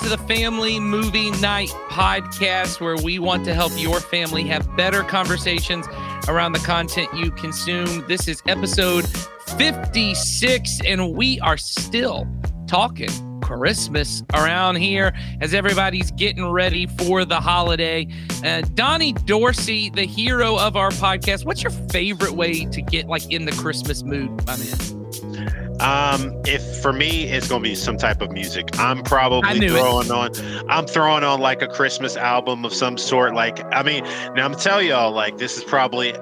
to the Family Movie Night podcast, where we want to help your family have better conversations around the content you consume. This is episode 56, and we are still talking Christmas around here as everybody's getting ready for the holiday. Donnie Dorsey, the hero of our podcast, what's your favorite way to get in the Christmas mood, my man? If for me, it's gonna be some type of music. I'm probably throwing on like a Christmas album of some sort. Now I'm telling y'all, this is probably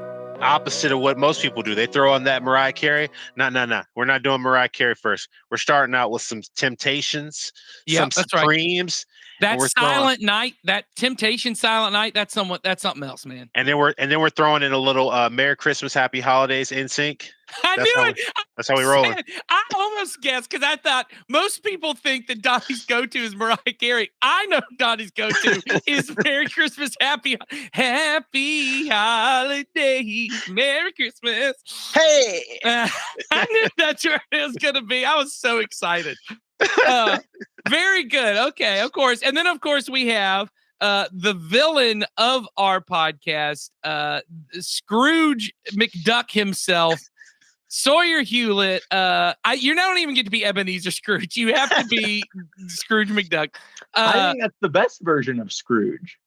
opposite of what most people do. They throw on that Mariah Carey. No. We're not doing Mariah Carey first. We're starting out with some Temptations, some Supremes. Right. That Silent Night, that Temptation Silent Night, that's something else, man. And then we're throwing in a little Merry Christmas, Happy Holidays NSYNC. That's how we roll. I almost guessed because I thought most people think that Donnie's go-to is Mariah Carey. I know Donnie's go-to is Merry Christmas, Happy Holidays, Merry Christmas. Hey, I knew that's where it was gonna be. I was so excited. Very good. Okay, of course. And then, of course, we have the villain of our podcast, Scrooge McDuck himself, Sawyer Hewlett. You don't even get to be Ebenezer Scrooge. You have to be Scrooge McDuck. I think that's the best version of Scrooge.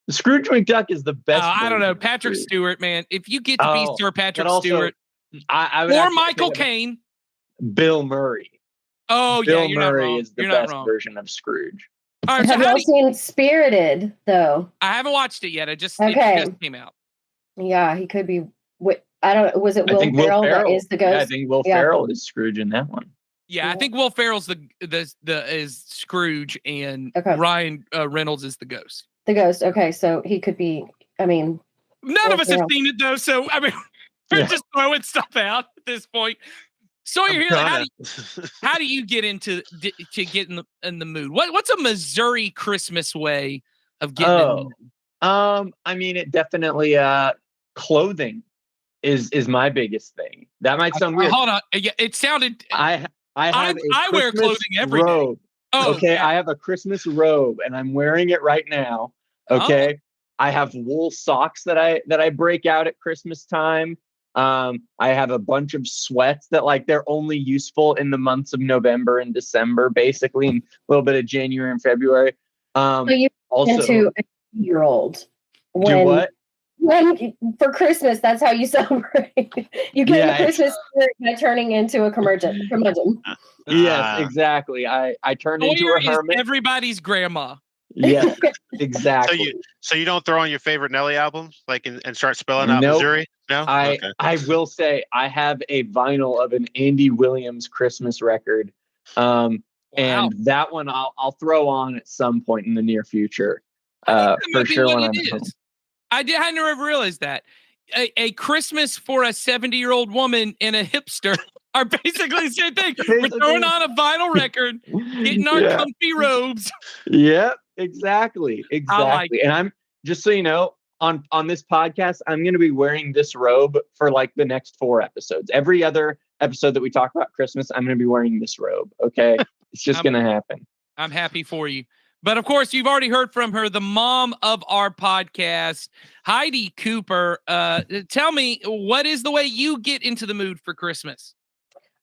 Scrooge McDuck is the best. I don't know. Patrick Stewart, man. If you get to be Sir Patrick Stewart or Michael Caine. Bill Murray. Oh, Bill yeah, Murray is the best version of Scrooge. All right, have y'all seen Spirited, though? I haven't watched it yet. It just came out. Yeah, he could be. I don't. Was it Will Ferrell that is the ghost? Yeah, I think Will Ferrell is Scrooge in that one. Yeah, I think Will Ferrell's is Scrooge, and Ryan Reynolds is the ghost. The ghost. Okay, so he could be. I mean, none of us have seen it though, so we're just throwing stuff out at this point. Sawyer, how do you get into to get in the mood? What's a Missouri Christmas way of getting in the mood? It definitely clothing is my biggest thing. That might sound weird. Hold on. It sounded I wear clothing every day. Oh, okay. Yeah. I have a Christmas robe and I'm wearing it right now. Okay. Oh. I have wool socks that I break out at Christmas time. I have a bunch of sweats that they're only useful in the months of November and December, basically, and a little bit of January and February. So you also into a 2-year-old. Do what? When for Christmas, that's how you celebrate. You get a Christmas spirit by turning into a curmudgeon. Yes, exactly. I turned into a hermit. Everybody's grandma. Yeah, exactly. So you don't throw on your favorite Nelly albums and start spelling out Missouri? No? I will say I have a vinyl of an Andy Williams Christmas record. And that one I'll throw on at some point in the near future. For sure when I'm home. I never realized that. A Christmas for a 70-year-old woman and a hipster are basically the same thing. We're throwing on a vinyl record, getting our comfy robes. Yeah, exactly. And I'm just so you know, on this podcast, I'm going to be wearing this robe for the next 4 episodes. Every other episode that we talk about Christmas, I'm going to be wearing this robe. Okay, it's just going to happen. I'm happy for you. But of course, you've already heard from her, the mom of our podcast, Heidi Cooper. Tell me, what is the way you get into the mood for Christmas?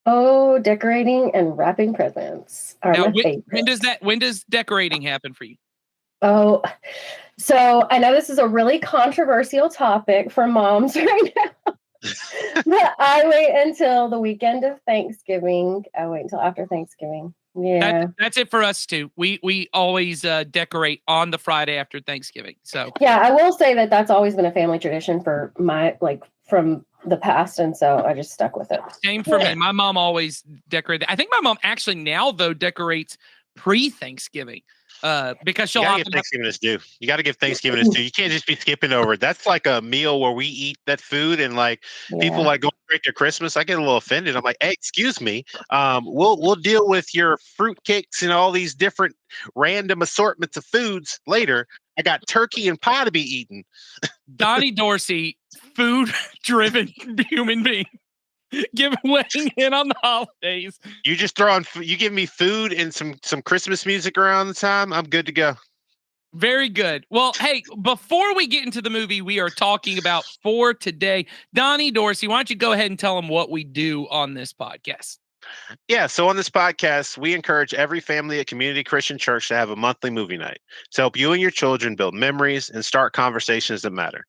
Oh, decorating and wrapping presents are my favorite. When does decorating happen for you? Oh, so I know this is a really controversial topic for moms right now. But I wait until the weekend of Thanksgiving. I wait until after Thanksgiving. Yeah, that's it for us too. We always decorate on the Friday after Thanksgiving. So yeah, I will say that that's always been a family tradition for my from the past, and so I just stuck with it. Same for me. My mom always decorated. I think my mom actually now though decorates pre-Thanksgiving. Because she'll give Thanksgiving its due. You got to give Thanksgiving its due. You can't just be skipping over it. That's like a meal where we eat that food and people go straight to Christmas. I get a little offended. I'm like, hey, excuse me. We'll deal with your fruitcakes and all these different random assortments of foods later. I got turkey and pie to be eaten. Donnie Dorsey, food-driven human being. weighing in on the holidays. You just you give me food and some Christmas music around the time, I'm good to go. Very good. Well, hey, before we get into the movie we are talking about for today, Donnie Dorsey, why don't you go ahead and tell them what we do on this podcast? Yeah, so on this podcast, we encourage every family at Community Christian Church to have a monthly movie night to help you and your children build memories and start conversations that matter.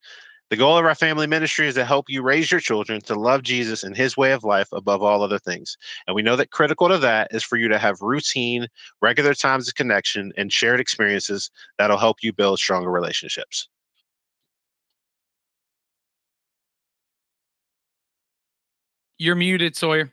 The goal of our family ministry is to help you raise your children to love Jesus and his way of life above all other things. And we know that critical to that is for you to have routine, regular times of connection and shared experiences that'll help you build stronger relationships. You're muted, Sawyer.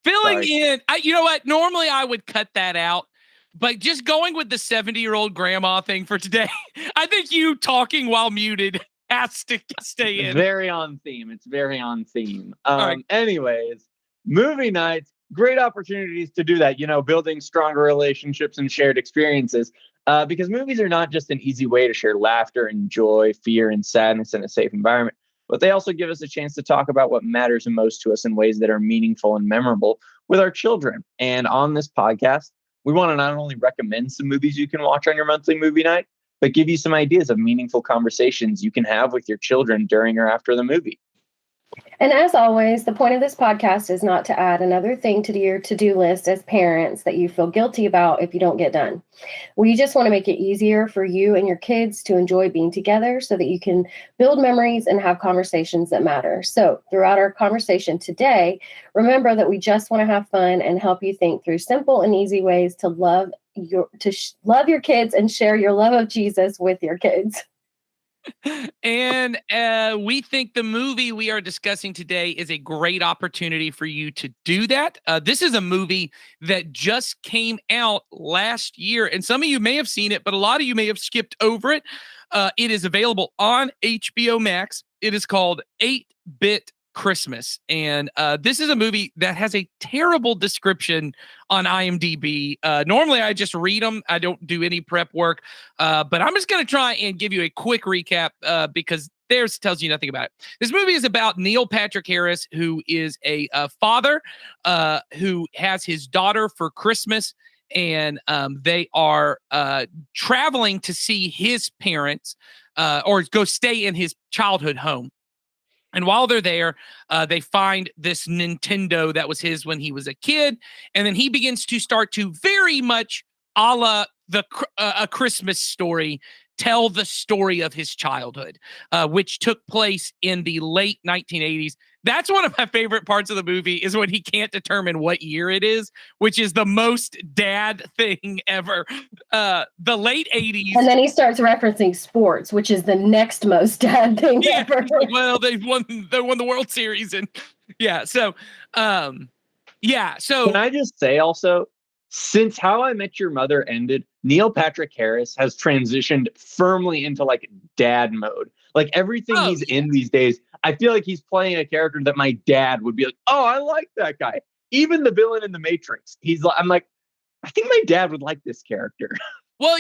Filling in, you know what? Normally I would cut that out, but just going with the 70-year-old grandma thing for today, I think you talking while muted has to stay in. Very on theme. It's very on theme. Anyways, movie nights, great opportunities to do that, building stronger relationships and shared experiences. Because movies are not just an easy way to share laughter and joy, fear and sadness in a safe environment, but they also give us a chance to talk about what matters most to us in ways that are meaningful and memorable with our children. And on this podcast, we want to not only recommend some movies you can watch on your monthly movie night, but give you some ideas of meaningful conversations you can have with your children during or after the movie. And as always, the point of this podcast is not to add another thing to your to-do list as parents that you feel guilty about if you don't get done. We just want to make it easier for you and your kids to enjoy being together so that you can build memories and have conversations that matter. So throughout our conversation today, remember that we just want to have fun and help you think through simple and easy ways to love your kids and share your love of Jesus with your kids. And we think the movie we are discussing today is a great opportunity for you to do that. This is a movie that just came out last year, and some of you may have seen it, but a lot of you may have skipped over it. It is available on HBO Max. It is called 8-Bit Christmas. And this is a movie that has a terrible description on IMDb. Normally I just read them. I don't do any prep work, but I'm just going to try and give you a quick recap because theirs tells you nothing about it. This movie is about Neil Patrick Harris, who is a father who has his daughter for Christmas, and they are traveling to see his parents or go stay in his childhood home. And while they're there, they find this Nintendo that was his when he was a kid. And then he begins to start to very much a la A Christmas Story, tell the story of his childhood, which took place in the late 1980s. That's one of my favorite parts of the movie is when he can't determine what year it is, which is the most dad thing ever. The late 80s. And then he starts referencing sports, which is the next most dad thing ever. Well, they won the World Series. And so can I just say also, since How I Met Your Mother ended, Neil Patrick Harris has transitioned firmly into like dad mode. Like everything he's in these days, I feel like he's playing a character that my dad would be like, oh, I like that guy. Even the villain in The Matrix. I'm like, I think my dad would like this character. Well,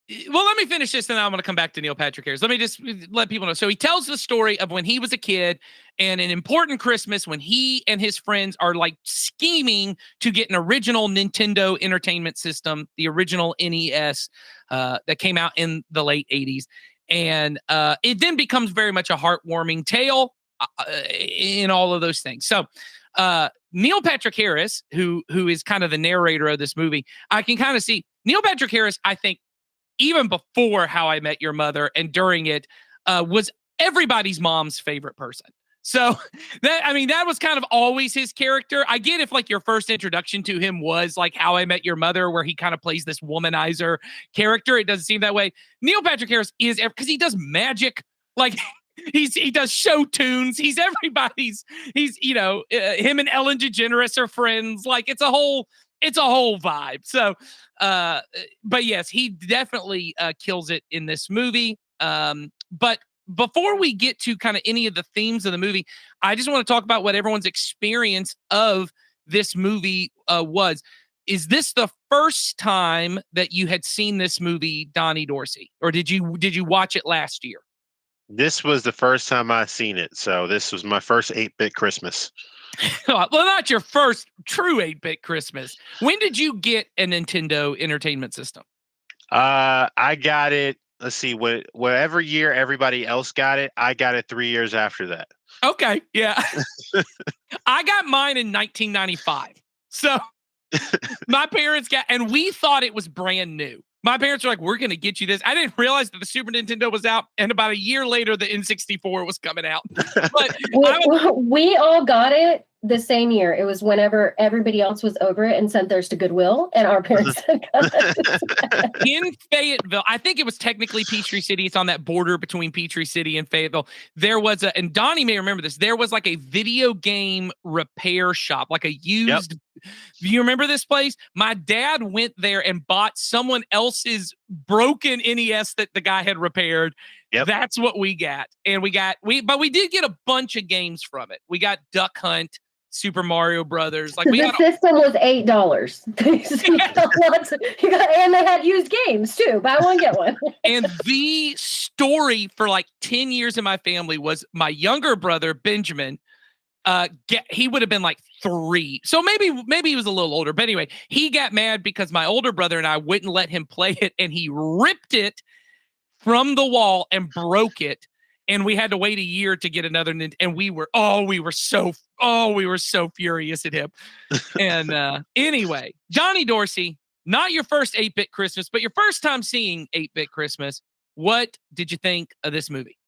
let me finish this and then I'm going to come back to Neil Patrick Harris. Let me just let people know. So he tells the story of when he was a kid and an important Christmas when he and his friends are like scheming to get an original Nintendo Entertainment System, the original NES that came out in the late 80s. And it then becomes very much a heartwarming tale in all of those things. So Neil Patrick Harris, who is kind of the narrator of this movie, I can kind of see Neil Patrick Harris, I think, even before How I Met Your Mother and during it, was everybody's mom's favorite person. So that was kind of always his character. I get if like your first introduction to him was like How I Met Your Mother, where he kind of plays this womanizer character. It doesn't seem that way. Neil Patrick Harris is, because he does magic. Like he does show tunes. He's everybody's, him and Ellen DeGeneres are friends. Like it's a whole vibe. So, but yes, he definitely kills it in this movie. But before we get to kind of any of the themes of the movie, I just want to talk about what everyone's experience of this movie was. Is this the first time that you had seen this movie, Donnie Dorsey, or did you watch it last year? This was the first time I seen it, so this was my first 8-bit Christmas. Well, not your first true 8-bit Christmas. When did you get a Nintendo Entertainment System? I got it. Let's see, whatever year everybody else got it, I got it 3 years after that. Okay, yeah. I got mine in 1995. So my parents and we thought it was brand new. My parents were like, we're going to get you this. I didn't realize that the Super Nintendo was out, and about a year later, the N64 was coming out. But we all got it the same year. It was whenever everybody else was over it and sent theirs to Goodwill, and our parents in Fayetteville, I think it was technically Peachtree City. It's on that border between Peachtree City and Fayetteville. There was and Donnie may remember this, there was like a video game repair shop, like a used. Yep. Do you remember this place? My dad went there and bought someone else's broken NES that the guy had repaired. Yep. That's what we got. And we did get a bunch of games from it. We got Duck Hunt, Super Mario Brothers. Like the system was $8. And they had used games too. Buy one, get one. And the story for like 10 years in my family was my younger brother, Benjamin. He would have been like 3. So maybe he was a little older. But anyway, he got mad because my older brother and I wouldn't let him play it, and he ripped it from the wall and broke it. And we had to wait a year to get another. And we were so furious at him. And anyway, Johnny Dorsey, not your first 8-bit Christmas, but your first time seeing 8-bit Christmas. What did you think of this movie?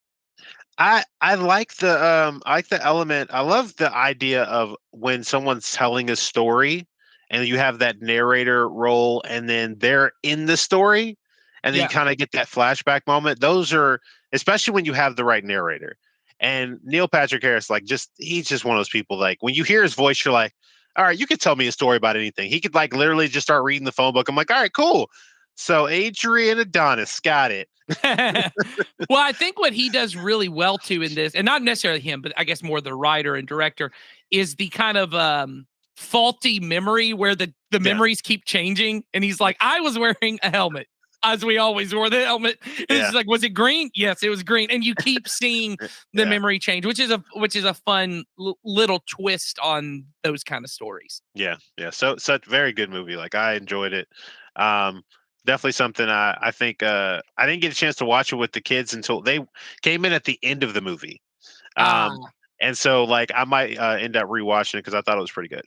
I like the element. I love the idea of when someone's telling a story and you have that narrator role and then they're in the story and then you kind of get that flashback moment. Those are, especially when you have the right narrator. And Neil Patrick Harris, he's just one of those people, like when you hear his voice, you're like, all right, you could tell me a story about anything. He could like literally just start reading the phone book. I'm like, all right, cool. So Adrian Adonis, got it. Well, I think what he does really well too in this, and not necessarily him, but I guess more the writer and director, is the kind of faulty memory where the memories keep changing. And he's like, I was wearing a helmet, as we always wore the helmet. And it's like, was it green? Yes, it was green. And you keep seeing the memory change, which is a fun little twist on those kind of stories. Yeah. So such very good movie. Like I enjoyed it. Definitely something I think I didn't get a chance to watch it with the kids until they came in at the end of the movie. And so like I might end up rewatching it because I thought it was pretty good.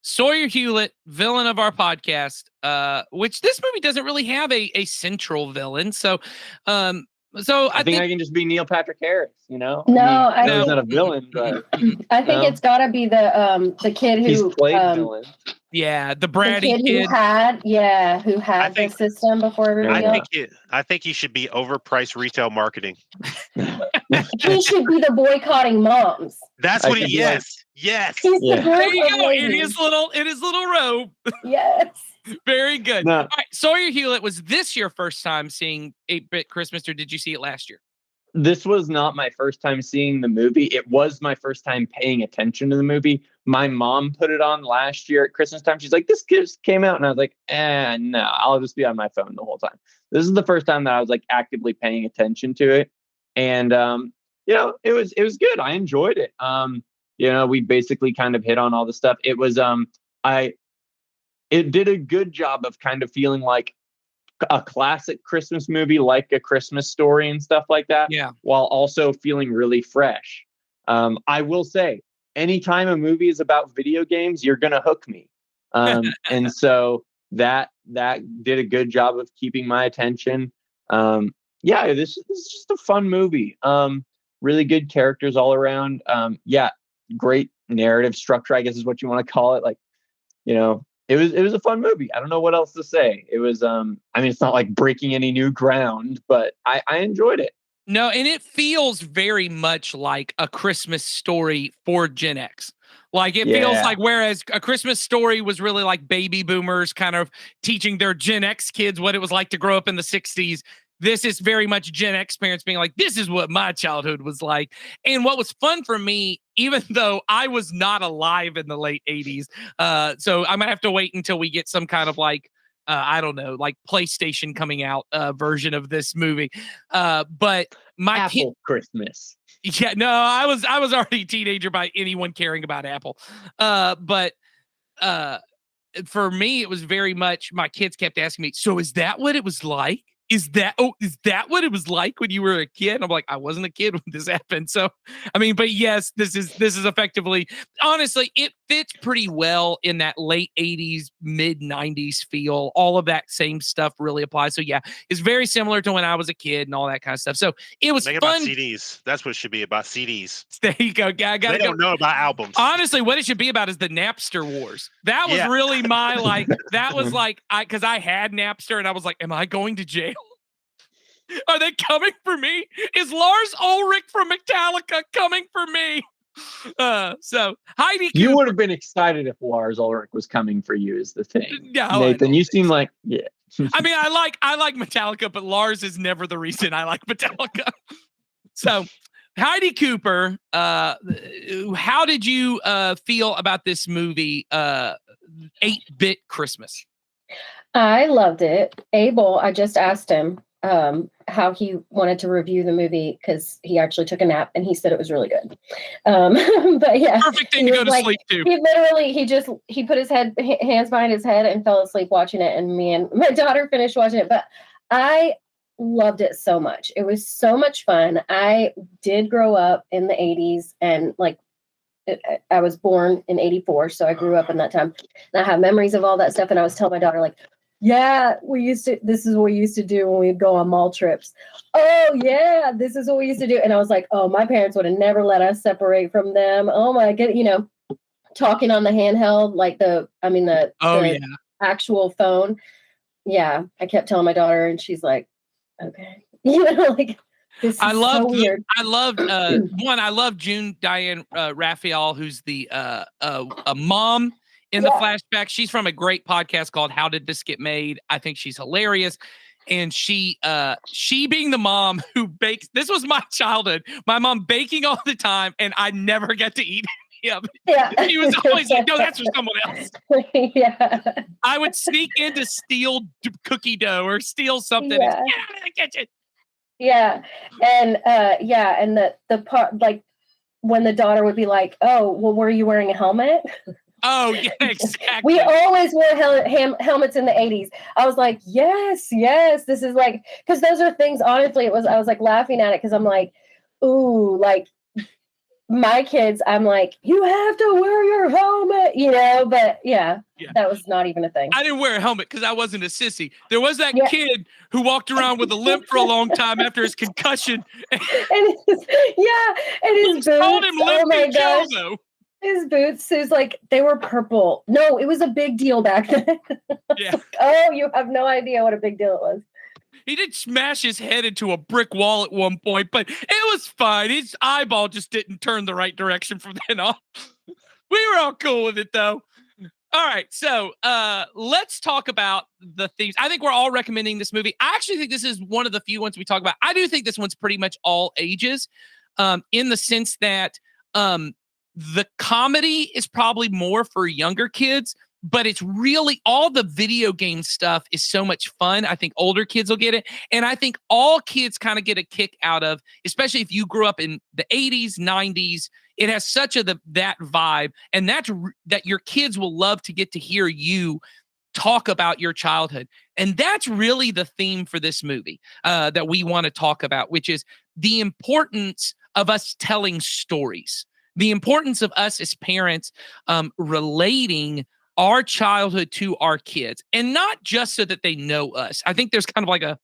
Sawyer Hewlett, villain of our podcast, which this movie doesn't really have a central villain. So I think I can just be Neil Patrick Harris, you know? No, I know he's not a villain, but I think it's gotta be the kid who he's played villain. Yeah, the bratty kid who had the system before everybody else. I think he should be overpriced retail marketing. He should be the boycotting moms. That's what he is. Yes. There you go. In his little robe. Yes. Very good. No. All right. Sawyer Hewlett, was this your first time seeing 8-bit Christmas, or did you see it last year? This was not my first time seeing the movie. It was my first time paying attention to the movie. My mom put it on last year at Christmas time. She's like, this just came out. And I was like, no, I'll just be on my phone the whole time. This is the first time that I was like actively paying attention to it. And, it was good. I enjoyed it. We basically kind of hit on all the stuff. It was, it did a good job of kind of feeling like a classic Christmas movie, like A Christmas Story and stuff like that. Yeah. While also feeling really fresh. I will say, anytime a movie is about video games, you're going to hook me. And so that did a good job of keeping my attention. This is just a fun movie. Really good characters all around. Great narrative structure, I guess is what you want to call it. Like, it was a fun movie. I don't know what else to say. It was, it's not like breaking any new ground, but I enjoyed it. No, and it feels very much like A Christmas Story for Gen X. Like it feels like, whereas A Christmas Story was really like baby boomers kind of teaching their Gen X kids what it was like to grow up in the 60s. This is very much Gen X parents being like, this is what my childhood was like. And what was fun for me, even though I was not alive in the late 80s, so I'm going to have to wait until we get some kind of like, I don't know, like PlayStation coming out version of this movie. But Apple Christmas. Yeah, no, I was already a teenager by anyone caring about Apple. But for me, it was very much my kids kept asking me, so is that what it was like? Is that what it was like when you were a kid? And I'm like, I wasn't a kid when this happened. So, I mean, but yes, this is effectively, honestly, it fits pretty well in that late 80s, mid 90s feel. All of that same stuff really applies. So yeah, it's very similar to when I was a kid and all that kind of stuff. So it was fun. About CDs. That's what it should be about, CDs. There you go. They don't know about albums. Honestly, what it should be about is the Napster wars. That was really my that was because I had Napster and I was like, am I going to jail? Are they coming for me? Is Lars Ulrich from Metallica coming for me? So Heidi Cooper. You would have been excited if Lars Ulrich was coming for you, is the thing. Yeah, Nathan, you seem like I mean, I like Metallica, but Lars is never the reason I like Metallica. So Heidi Cooper, how did you feel about this movie, 8-Bit Christmas? I loved it. Abel, I just asked him how he wanted to review the movie because he actually took a nap and he said it was really good. But yeah, perfect thing to go to sleep to. He literally he put his hands behind his head and fell asleep watching it, and me and my daughter finished watching it. But I loved it so much. It was so much fun. I did grow up in the 80s, and I was born in 84, so I grew up in that time. And I have memories of all that stuff. And I was telling my daughter, yeah, this is what we used to do when we'd go on mall trips. Oh yeah, this is what we used to do. And I was like, oh, my parents would have never let us separate from them. Oh my God, talking on the handheld, the actual phone. Yeah. I kept telling my daughter and she's like, okay. This is so weird. I love June Diane Raphael, who's the a mom in the flashback. She's from a great podcast called How Did This Get Made? I think she's hilarious. And she being the mom who bakes, this was my childhood. My mom baking all the time, and I never got to eat any of it. Yeah. She was always like, no, that's for someone else. Yeah. I would sneak in to steal cookie dough or steal something and get out of the kitchen. Yeah. And and the part, when the daughter would be like, oh, well, were you wearing a helmet? Oh, yeah, exactly. We always wore helmets in the 80s. I was like, yes. This is because those are things, honestly, I was laughing at it because I'm like, ooh, my kids, I'm like, you have to wear your helmet, but that was not even a thing. I didn't wear a helmet because I wasn't a sissy. There was that kid who walked around with a limp for a long time after his concussion. and his boots. Called him Limpy Joe, though. His boots, it was they were purple. No, it was a big deal back then. Yeah. Oh, you have no idea what a big deal it was. He did smash his head into a brick wall at one point, but it was fine. His eyeball just didn't turn the right direction from then on. We were all cool with it, though. All right, so let's talk about the themes. I think we're all recommending this movie. I actually think this is one of the few ones we talk about. I do think this one's pretty much all ages, in the sense that the comedy is probably more for younger kids, but it's really all the video game stuff is so much fun. I think older kids will get it. And I think all kids kind of get a kick out of, especially if you grew up in the 80s, 90s, it has such that vibe. And that your kids will love to get to hear you talk about your childhood. And that's really the theme for this movie that we want to talk about, which is the importance of us telling stories. The importance of us as parents relating our childhood to our kids, and not just so that they know us. I think there's kind of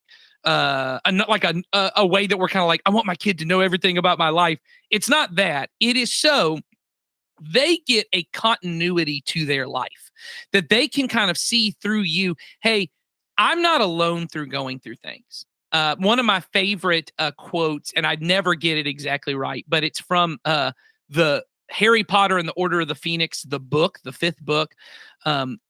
a way that we're kind of like, I want my kid to know everything about my life. It's not that. It is so they get a continuity to their life, that they can kind of see through you. Hey, I'm not alone through going through things. One of my favorite quotes, and I'd never get it exactly right, but it's from the Harry Potter and the Order of the Phoenix, the book, the 5th book,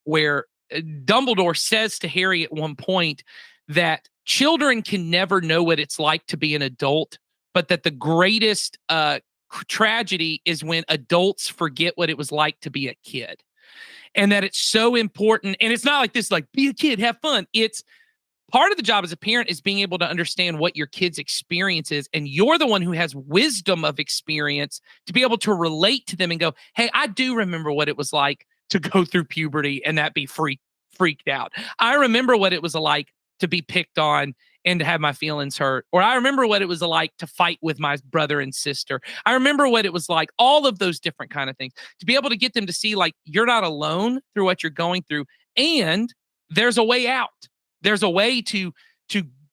where Dumbledore says to Harry at one point that children can never know what it's like to be an adult, but that the greatest tragedy is when adults forget what it was like to be a kid. And that it's so important. And it's not like this, be a kid, have fun. It's part of the job as a parent is being able to understand what your kid's experience is. And you're the one who has wisdom of experience to be able to relate to them and go, hey, I do remember what it was like to go through puberty and that be freaked out. I remember what it was like to be picked on and to have my feelings hurt. Or I remember what it was like to fight with my brother and sister. I remember what it was like, all of those different kind of things, to be able to get them to see like you're not alone through what you're going through. And there's a way out. There's a way to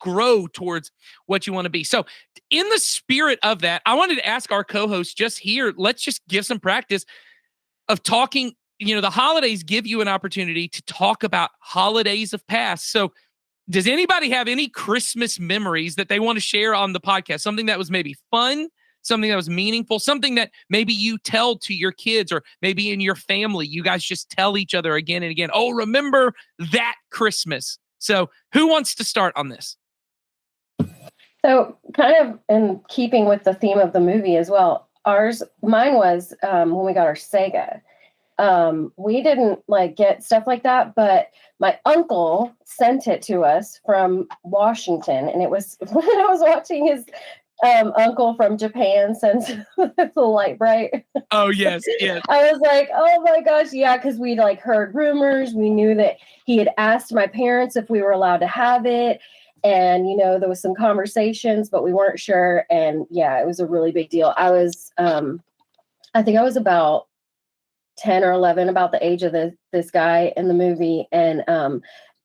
grow towards what you want to be. So in the spirit of that, I wanted to ask our co-host just here, let's just give some practice of talking. The holidays give you an opportunity to talk about holidays of past. So does anybody have any Christmas memories that they want to share on the podcast? Something that was maybe fun, something that was meaningful, something that maybe you tell to your kids, or maybe in your family, you guys just tell each other again and again, oh, remember that Christmas. So who wants to start on this? So kind of in keeping with the theme of the movie as well, mine was when we got our Sega. We didn't get stuff like that, but my uncle sent it to us from Washington, and it was when I was watching his uncle from Japan sends the Light Bright. Oh yes, yes. I was like, oh my gosh, yeah, because we'd heard rumors. We knew that he had asked my parents if we were allowed to have it, and there was some conversations, but we weren't sure. And yeah, it was a really big deal. I was, I think I was about 10 or 11, about the age of this guy in the movie. And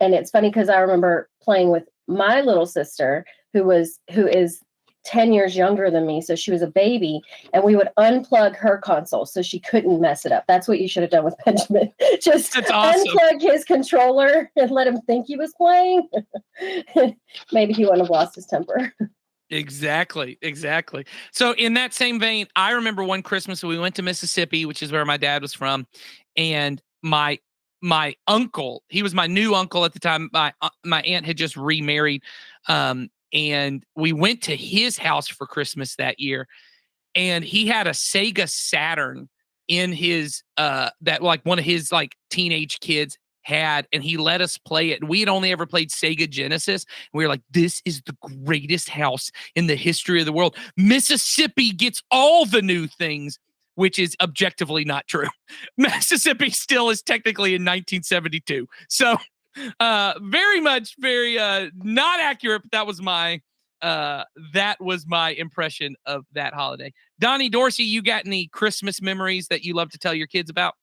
it's funny because I remember playing with my little sister who is 10 years younger than me. So she was a baby, and we would unplug her console so she couldn't mess it up. That's what you should have done with Benjamin. Just awesome. Unplug his controller and let him think he was playing. Maybe he wouldn't have lost his temper. Exactly. So in that same vein, I remember one Christmas we went to Mississippi, which is where my dad was from, and my uncle, he was my new uncle at the time. My aunt had just remarried, and we went to his house for Christmas that year, and he had a Sega Saturn in his that one of his teenage kids had, and he let us play it. We had only ever played Sega Genesis. We were like, this is the greatest house in the history of the world. Mississippi gets all the new things, which is objectively not true. Mississippi still is technically in 1972. So very not accurate, but that was my impression of that holiday. Donnie Dorsey, you got any Christmas memories that you love to tell your kids about?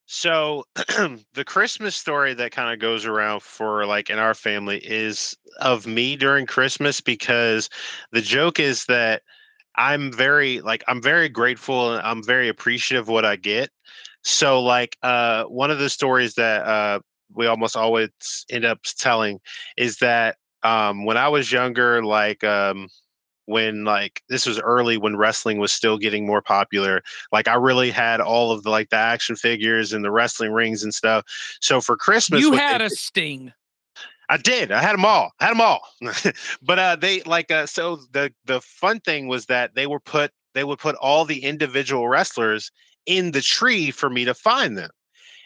So the Christmas story that kind of goes around for in our family is of me during Christmas, because the joke is that I'm very grateful and I'm very appreciative of what I get. So one of the stories that we almost always end up telling is that when I was younger, when this was early when wrestling was still getting more popular, I really had all of the action figures and the wrestling rings and stuff. So for Christmas, you had a Sting. I did. I had them all. But they so the fun thing was that they would put all the individual wrestlers in the tree for me to find them.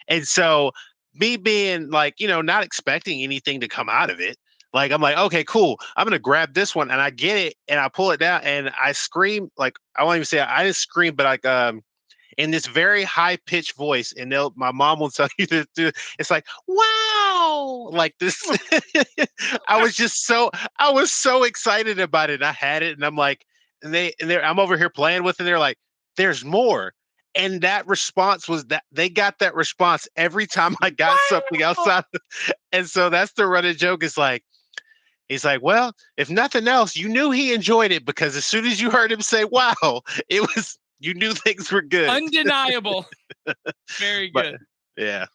And so me being not expecting anything to come out of it, I'm like, okay, cool. I'm going to grab this one, and I get it, and I pull it down, and I scream, I won't even say I didn't scream, but in this very high pitched voice, and my mom will tell you this too. It's like, wow, this. I was so excited about it. I had it, and I'm like, I'm over here playing with it. And they're like, there's more. And that response was that they got that response every time I got something outside. And so that's the running joke. He's like, well, if nothing else, you knew he enjoyed it, because as soon as you heard him say, wow, you knew things were good. Undeniable. Very good. Yeah.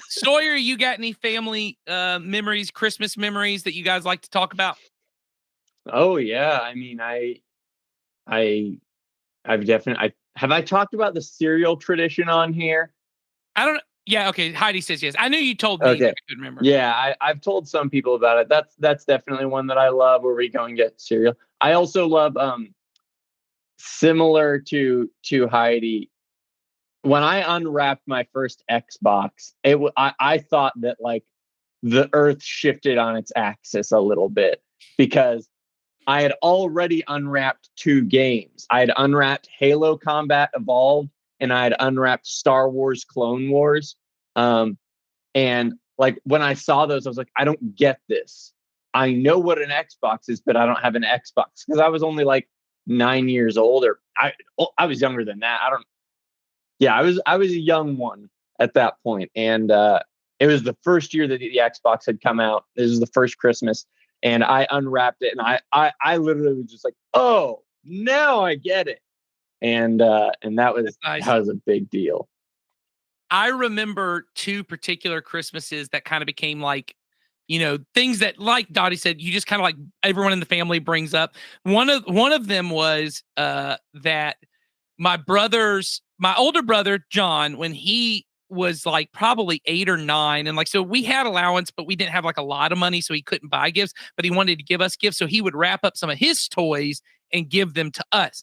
Sawyer, you got any family memories, Christmas memories that you guys like to talk about? Oh yeah. I mean, I've definitely, have I talked about the cereal tradition on here? I don't know. Yeah, okay. Heidi says yes. I knew you told me. Okay. I couldn't remember. Yeah, I've told some people about it. That's definitely one that I love, where we go and get cereal. I also love similar to Heidi. When I unwrapped my first Xbox, I thought that the earth shifted on its axis a little bit, because I had already unwrapped 2 games. I had unwrapped Halo Combat Evolved, and I had unwrapped Star Wars Clone Wars. And like when I saw those, I was like, I don't get this. I know what an Xbox is, but I don't have an Xbox, because I was only like 9 years old, or I was younger than that. I was a young one at that point. And it was the first year that the Xbox had come out. This was the first Christmas, and I unwrapped it, and I literally was just like, oh, now I get it. And that was nice. That was a big deal. I remember 2 particular Christmases that kind of became like, things that, like Dottie said, you just kind of like everyone in the family brings up. One of them was that my older brother, John, when he was like probably 8 or 9. And like, so we had allowance, but we didn't have like a lot of money. So he couldn't buy gifts, but he wanted to give us gifts. So he would wrap up some of his toys and give them to us.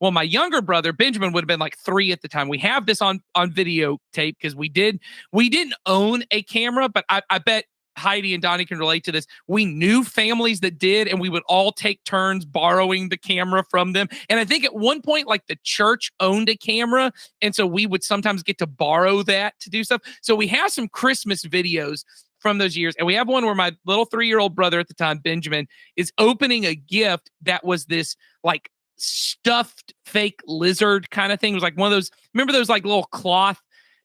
Well, my younger brother, Benjamin, would have been like 3 at the time. We have this on videotape because we didn't own a camera, but I bet Heidi and Donnie can relate to this. We knew families that did, and we would all take turns borrowing the camera from them. And I think at one point, like the church owned a camera, and so we would sometimes get to borrow that to do stuff. So we have some Christmas videos from those years, and we have one where my little 3-year-old brother at the time, Benjamin, is opening a gift that was this like stuffed fake lizard kind of thing. It was like one of those, remember those like little cloth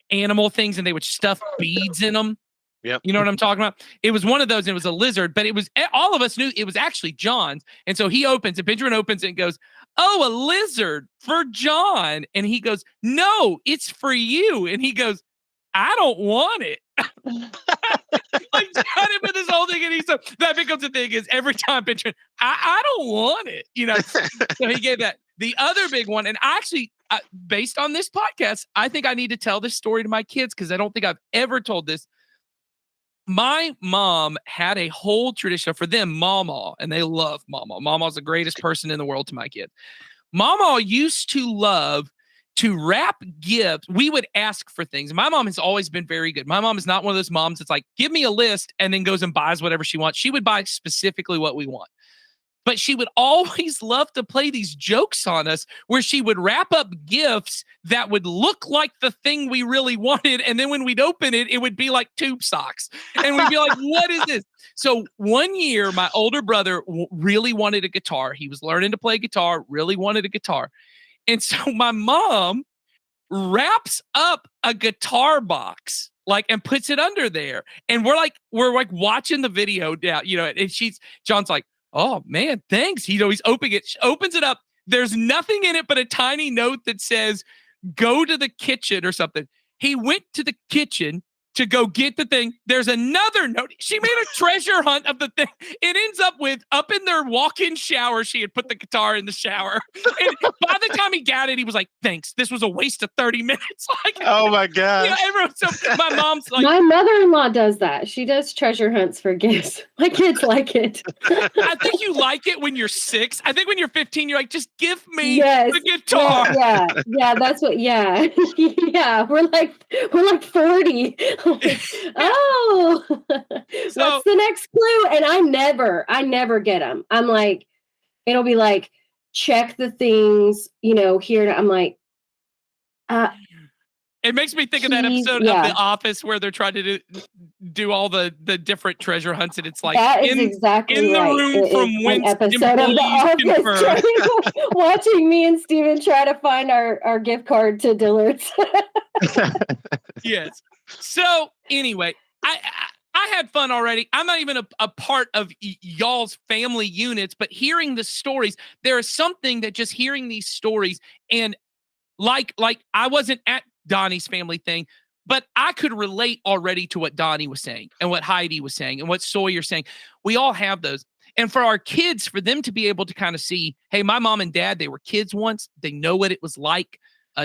animal things, and they would stuff beads in them. Yep. You know what I'm talking about? It was one of those, and it was a lizard, but it was, all of us knew it was actually John's. And so he opens it, Benjamin opens it and goes, oh, a lizard for John. And he goes, no, it's for you. And he goes, I don't want it. Like John with this whole thing, and so that becomes the thing is every time Benjamin, I don't want it. So he gave that. The other big one, and actually, based on this podcast, I think I need to tell this story to my kids because I don't think I've ever told this. My mom had a whole tradition for them, Mama, and they love Mama. Mama's the greatest person in the world to my kid. Mama used to love to wrap gifts. We would ask for things. My mom has always been very good. My mom is not one of those moms that's like, give me a list and then goes and buys whatever she wants. She would buy specifically what we want. But she would always love to play these jokes on us where she would wrap up gifts that would look like the thing we really wanted. And then when we'd open it, it would be like tube socks. And we'd be like, what is this? So one year, my older brother really wanted a guitar. He was learning to play guitar, really wanted a guitar. And so my mom wraps up a guitar box and puts it under there. And we're like watching the video now, and John's like, oh man, thanks. He's opens it up. There's nothing in it but a tiny note that says, go to the kitchen or something. He went to the kitchen to go get the thing. There's another note. She made a treasure hunt of the thing. It ends up with, up in their walk-in shower, she had put the guitar in the shower. And by the time he got it, he was like, thanks. This was a waste of 30 minutes. Oh my God. So my mom's like, my mother-in-law does that. She does treasure hunts for gifts. My kids like it. I think you like it when you're 6. I think when you're 15, you're like, just give me the guitar. Yeah. That's what, yeah. We're like 40. Oh, what's the next clue? And I never get them. I'm like, it'll be like, check the things, here. I'm like, it makes me think of that episode of The Office where they're trying to do all the different treasure hunts, and it's like that is exactly in the right. room from whence episode of The Office, watching me and Steven try to find our gift card to Dillard's. Yes. So anyway, I had fun already. I'm not even a part of y'all's family units, but hearing the stories, there is something that just hearing these stories, and like I wasn't at Donnie's family thing, but I could relate already to what Donnie was saying and what Heidi was saying and what Sawyer's saying. We all have those. And for our kids, for them to be able to kind of see, hey, my mom and dad, they were kids once. They know what it was like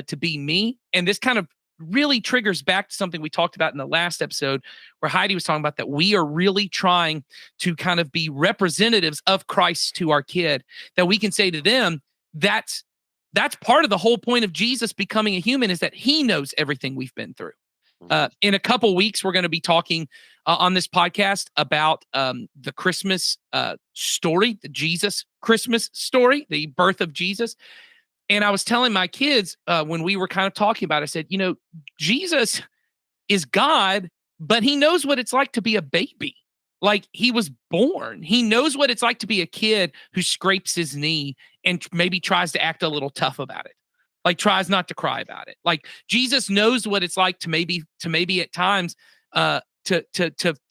to be me. And this kind of really triggers back to something we talked about in the last episode where Heidi was talking about that we are really trying to kind of be representatives of Christ to our kid, that we can say to them, that's part of the whole point of Jesus becoming a human, is that he knows everything we've been through. In a couple weeks, we're going to be talking on this podcast about the Christmas story, the Jesus Christmas story, the birth of Jesus. And I was telling my kids when we were kind of talking about it, I said, Jesus is God, but he knows what it's like to be a baby. Like, he was born. He knows what it's like to be a kid who scrapes his knee and maybe tries to act a little tough about it. Like, tries not to cry about it. Like, Jesus knows what it's like to maybe at times to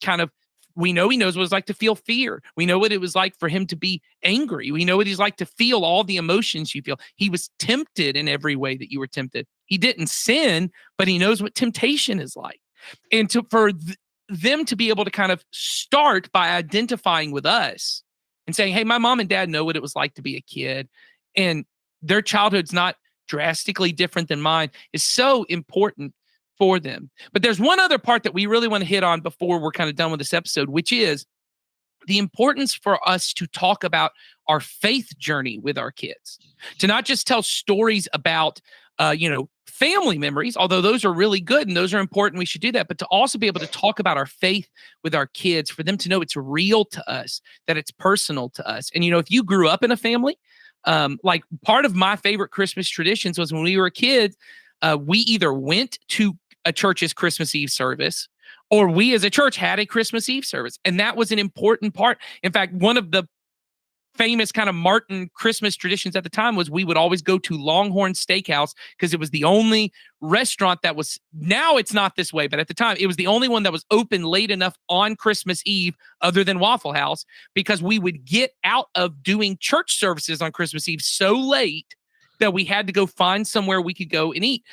kind of, we know he knows what it's like to feel fear. We know what it was like for him to be angry. We know what he's like to feel all the emotions you feel. He was tempted in every way that you were tempted. He didn't sin, but he knows what temptation is like. And for them to be able to kind of start by identifying with us and saying, hey, my mom and dad know what it was like to be a kid, and their childhood's not drastically different than mine, is so important for them. But there's one other part that we really want to hit on before we're kind of done with this episode, which is the importance for us to talk about our faith journey with our kids, to not just tell stories about, family memories, although those are really good and those are important. We should do that, but to also be able to talk about our faith with our kids, for them to know it's real to us, that it's personal to us. And, if you grew up in a family, like part of my favorite Christmas traditions was when we were kids, we either went to a church's Christmas Eve service, or we as a church had a Christmas Eve service. And that was an important part. In fact, one of the famous kind of Martin Christmas traditions at the time was we would always go to Longhorn Steakhouse because it was the only restaurant that was, now it's not this way, but at the time it was the only one that was open late enough on Christmas Eve other than Waffle House, because we would get out of doing church services on Christmas Eve so late that we had to go find somewhere we could go and eat.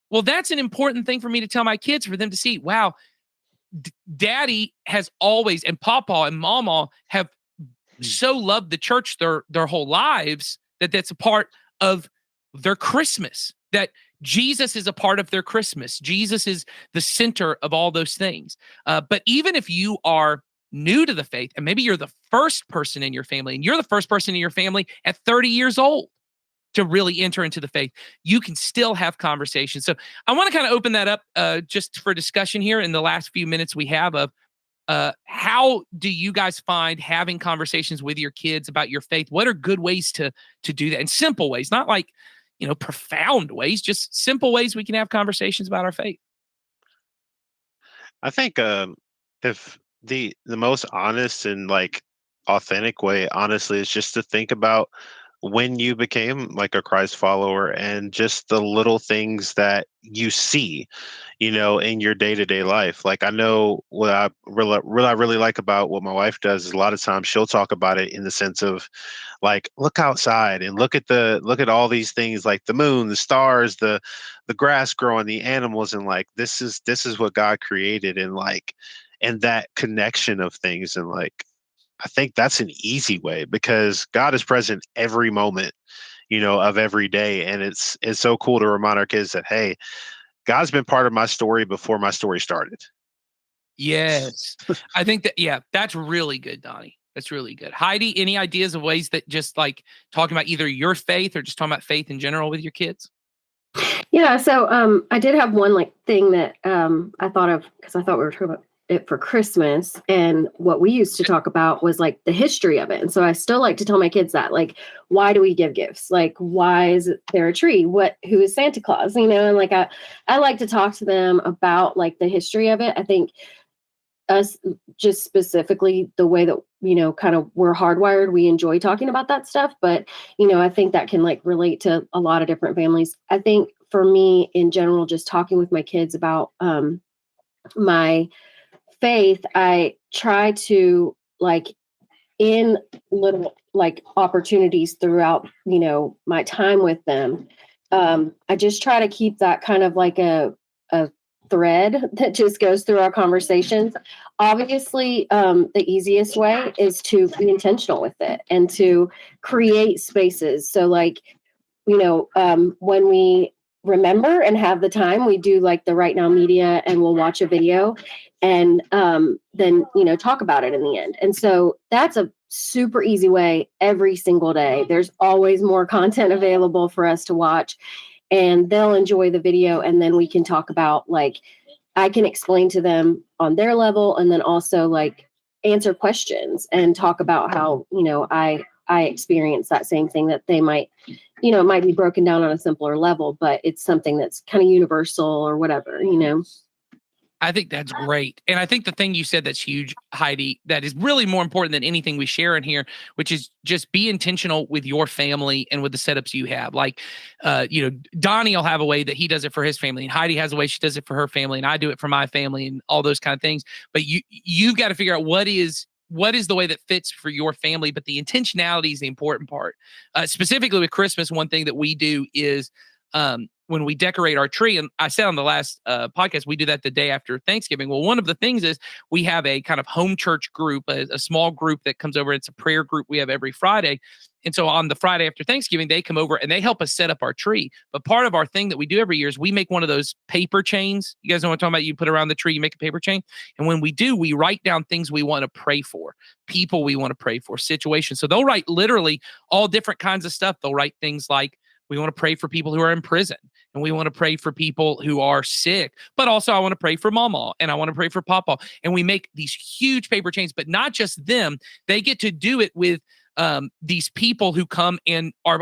Well, that's an important thing for me to tell my kids, for them to see, wow, Daddy has always, and Papa and Mama have so loved the church their whole lives, that's a part of their Christmas, that Jesus is a part of their Christmas. Jesus is the center of all those things. But even if you are new to the faith, and maybe you're the first person in your family, and you're the first person in your family at 30 years old to really enter into the faith, you can still have conversations. So I want to kind of open that up just for discussion here in the last few minutes we have of how do you guys find having conversations with your kids about your faith? What are good ways to do that? And simple ways, not like, profound ways, just simple ways we can have conversations about our faith. I think if the most honest and like authentic way, honestly, is just to think about when you became like a Christ follower, and just the little things that you see, in your day-to-day life. Like, I know what I really like about what my wife does is a lot of times she'll talk about it in the sense of like, look outside and look at all these things, like the moon, the stars, the grass growing, the animals, and like, this is what God created, and like, and that connection of things. And like, I think that's an easy way, because God is present every moment, of every day. And it's so cool to remind our kids that, hey, God's been part of my story before my story started. Yes. I think that's really good, Donnie. That's really good. Heidi, any ideas of ways that just like talking about either your faith or just talking about faith in general with your kids? Yeah. So I did have one thing that I thought of, because I thought we were talking about it for Christmas, and what we used to talk about was like the history of it. And so I still like to tell my kids that, like, why do we give gifts? Like, why is there a tree? Who is Santa Claus? And like, I like to talk to them about like the history of it. I think us, just specifically the way that, kind of we're hardwired, we enjoy talking about that stuff. But, I think that can like relate to a lot of different families. I think for me in general, just talking with my kids about my faith, I try to like in little like opportunities throughout, my time with them. I just try to keep that kind of like a thread that just goes through our conversations. Obviously, the easiest way is to be intentional with it and to create spaces. So like, when we remember and have the time, we do like the Right Now Media, and we'll watch a video and then, talk about it in the end. And so that's a super easy way every single day. There's always more content available for us to watch, and they'll enjoy the video. And then we can talk about like, I can explain to them on their level, and then also like answer questions and talk about how, I experience that same thing that they might, it might be broken down on a simpler level, but it's something that's kind of universal or whatever. I think that's great. And I think the thing you said that's huge, Heidi, that is really more important than anything we share in here, which is just be intentional with your family and with the setups you have. Like, Donnie will have a way that he does it for his family, and Heidi has a way she does it for her family, and I do it for my family, and all those kind of things. But you've got to figure out what is the way that fits for your family. But the intentionality is the important part. Specifically with Christmas, one thing that we do is, when we decorate our tree, and I said on the last podcast, we do that the day after Thanksgiving. Well, one of the things is we have a kind of home church group, a small group that comes over. It's a prayer group we have every Friday. And so on the Friday after Thanksgiving, they come over and they help us set up our tree. But part of our thing that we do every year is we make one of those paper chains. You guys know what I'm talking about? You put around the tree, you make a paper chain. And when we do, we write down things we want to pray for, people we want to pray for, situations. So they'll write literally all different kinds of stuff. They'll write things like, we want to pray for people who are in prison, and we want to pray for people who are sick, but also I want to pray for Mama, and I want to pray for Papa. And we make these huge paper chains, but not just them. They get to do it with these people who come and are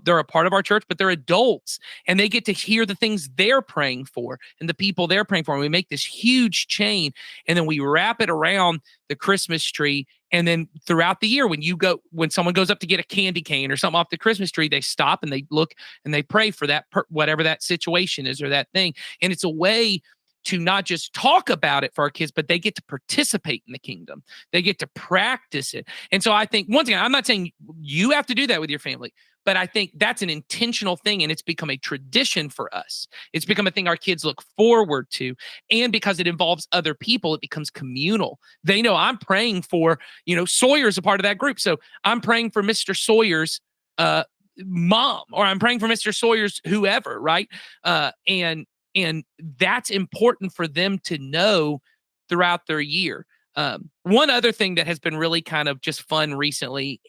they're a part of our church, but they're adults, and they get to hear the things they're praying for and the people they're praying for. And we make this huge chain, and then we wrap it around the Christmas tree. And then throughout the year, when someone goes up to get a candy cane or something off the Christmas tree, they stop and they look and they pray for that, whatever that situation is or that thing. And it's a way to not just talk about it for our kids, but they get to participate in the kingdom. They get to practice it. And so I think, once again, I'm not saying you have to do that with your family, but I think that's an intentional thing, and it's become a tradition for us. It's become a thing our kids look forward to. And because it involves other people, it becomes communal. They know I'm praying for, Sawyer's a part of that group. So I'm praying for Mr. Sawyer's mom, or I'm praying for Mr. Sawyer's whoever, right? And that's important for them to know throughout their year. One other thing that has been really kind of just fun recently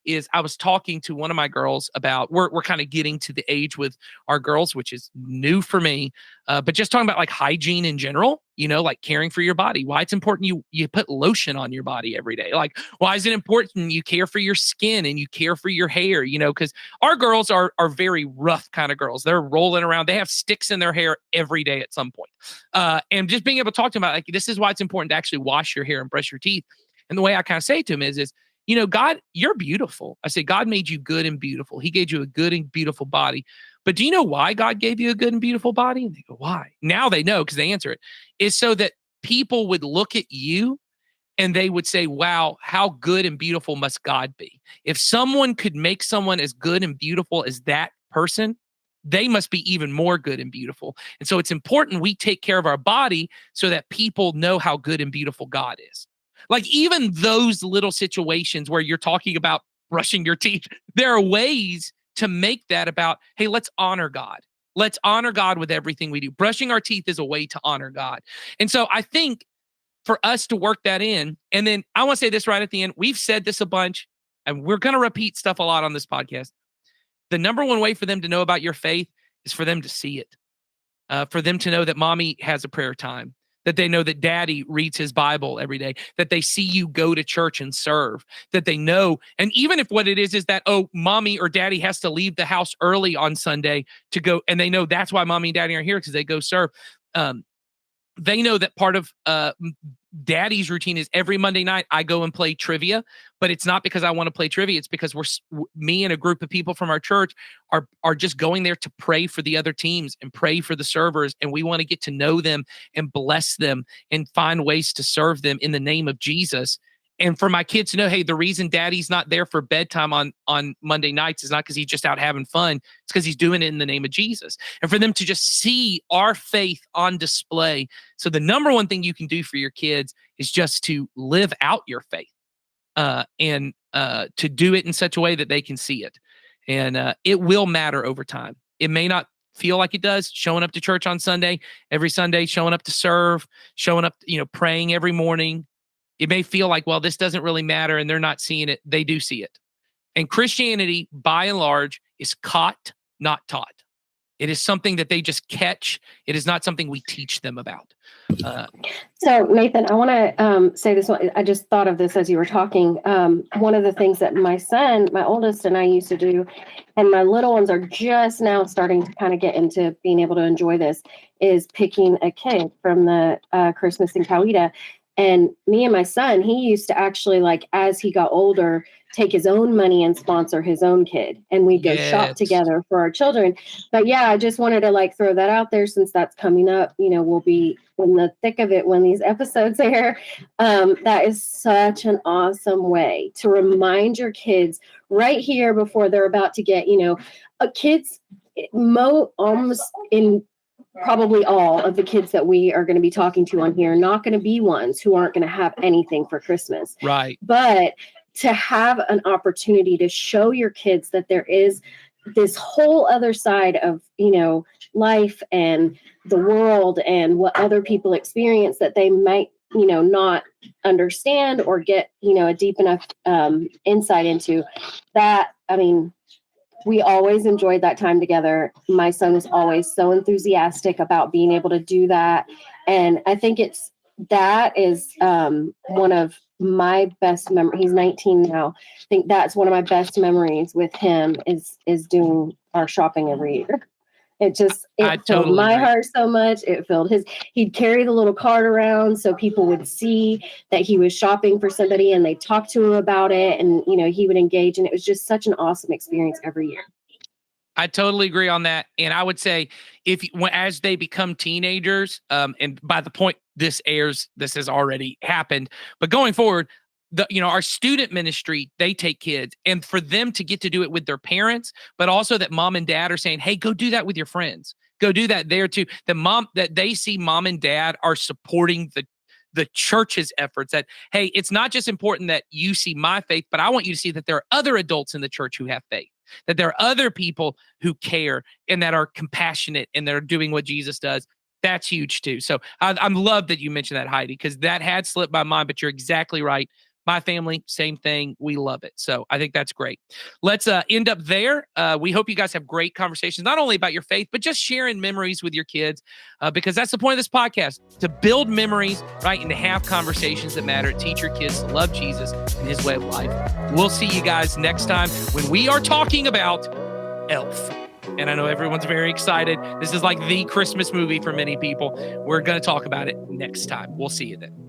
is I was talking to one of my girls about, we're kind of getting to the age with our girls, which is new for me, but just talking about like hygiene in general, like caring for your body, why it's important you put lotion on your body every day. Like, why is it important you care for your skin and you care for your hair, because our girls are very rough kind of girls. They're rolling around. They have sticks in their hair every day at some point. And just being able to talk to them about, like, this is why it's important to actually wash your hair and brush your teeth. And the way I kind of say to them is, God, you're beautiful. I say, God made you good and beautiful. He gave you a good and beautiful body. But do you know why God gave you a good and beautiful body? And they go, why? Now they know, because they answer it. It's so that people would look at you and they would say, wow, how good and beautiful must God be? If someone could make someone as good and beautiful as that person, they must be even more good and beautiful. And so it's important we take care of our body so that people know how good and beautiful God is. Like, even those little situations where you're talking about brushing your teeth, there are ways to make that about, hey, let's honor God. Let's honor God with everything we do. Brushing our teeth is a way to honor God. And so I think for us to work that in, and then I want to say this right at the end, we've said this a bunch, and we're going to repeat stuff a lot on this podcast. The number one way for them to know about your faith is for them to see it, for them to know that mommy has a prayer time, that they know that daddy reads his Bible every day, that they see you go to church and serve, that they know. And even if what it is that, oh, mommy or daddy has to leave the house early on Sunday to go, and they know that's why mommy and daddy are here, because they go serve. They know that part of daddy's routine is every Monday night I go and play trivia, but it's not because I want to play trivia. It's because me and a group of people from our church are just going there to pray for the other teams and pray for the servers. And we want to get to know them and bless them and find ways to serve them in the name of Jesus. And for my kids to know, hey, the reason daddy's not there for bedtime on Monday nights is not because he's just out having fun. It's because he's doing it in the name of Jesus. And for them to just see our faith on display. So the number one thing you can do for your kids is just to live out your faith and to do it in such a way that they can see it. And it will matter over time. It may not feel like it does, showing up to church on Sunday, every Sunday, showing up to serve, showing up, praying every morning. It may feel like, well, this doesn't really matter and they're not seeing it. They do see it. And Christianity, by and large, is caught, not taught. It is something that they just catch. It is not something we teach them about. So Nathan, I want to say this one. I just thought of this as you were talking. One of the things that my son, my oldest, and I used to do, and my little ones are just now starting to kind of get into being able to enjoy this, is picking a kid from the Christmas in Coweta. And me and my son, he used to actually, like, as he got older, take his own money and sponsor his own kid. And we'd go shop together for our children. But yeah, I just wanted to like throw that out there since that's coming up. You know, we'll be in the thick of it when these episodes air. That is such an awesome way to remind your kids right here before they're about to get, you know, kids, almost in probably all of the kids that we are going to be talking to on here, not going to be ones who aren't going to have anything for Christmas. Right. But to have an opportunity to show your kids that there is this whole other side of, you know, life and the world and what other people experience that they might, you know, not understand or get, you know, a deep enough insight into that. I mean, we always enjoyed that time together. My son was always so enthusiastic about being able to do that. And I think that is one of my best memories. He's 19 now. I think that's one of my best memories with him is doing our shopping every year. It filled my heart so much. It filled his. He'd carry the little cart around so people would see that he was shopping for somebody, and they talked to him about it, and you know he would engage, and it was just such an awesome experience every year. I totally agree on that, and I would say as they become teenagers, and by the point this airs, this has already happened, but going forward, our student ministry, they take kids, and for them to get to do it with their parents, but also that mom and dad are saying, hey, go do that with your friends. Go do that there too. That they see mom and dad are supporting the church's efforts, that, hey, it's not just important that you see my faith, but I want you to see that there are other adults in the church who have faith, that there are other people who care and that are compassionate and that are doing what Jesus does. That's huge too. So I'm love that you mentioned that, Heidi, because that had slipped my mind, but you're exactly right. My family, same thing. We love it. So I think that's great. Let's end up there. We hope you guys have great conversations, not only about your faith, but just sharing memories with your kids, because that's the point of this podcast, to build memories, right? And to have conversations that matter, teach your kids to love Jesus and his way of life. We'll see you guys next time when we are talking about Elf. And I know everyone's very excited. This is like the Christmas movie for many people. We're going to talk about it next time. We'll see you then.